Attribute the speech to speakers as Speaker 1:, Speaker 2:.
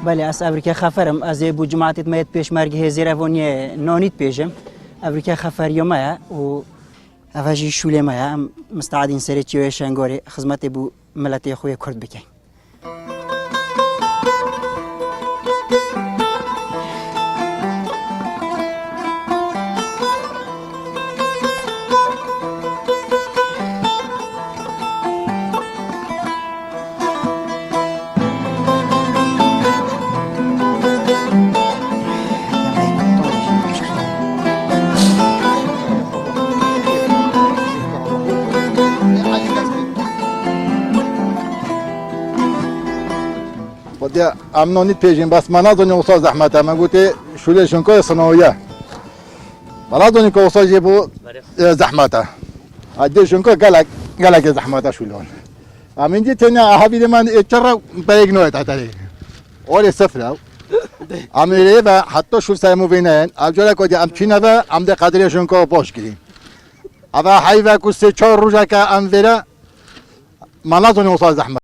Speaker 1: بله از افریقا خفرم از بو جماعت میت پیش مرگه زیرفونی نانیت پیشم افریقا خفر ما و افاجی شوله ما مستعدين سری چیه شنگاری خدمت بو ملت خوی کرد بکن.
Speaker 2: ودي امنونيت بيجين بس ما نظن يوصل زحمتها ما قلت شو ليش نكون صناويه ما نظن يوصل يجيبوا زحمتها ادي شنكو قالك زحمتها شو لون امين دي تنا حبيبي من اتشرب بيجنوا تاعي اول سفره اميري با حتى شو سايمو بينن اجولا كودي ام تشينا ام دي قدري شنكو بوش كدي ابا حيفا كوسي 4 روزا كا ام فيرا ما نظن يوصل زحمه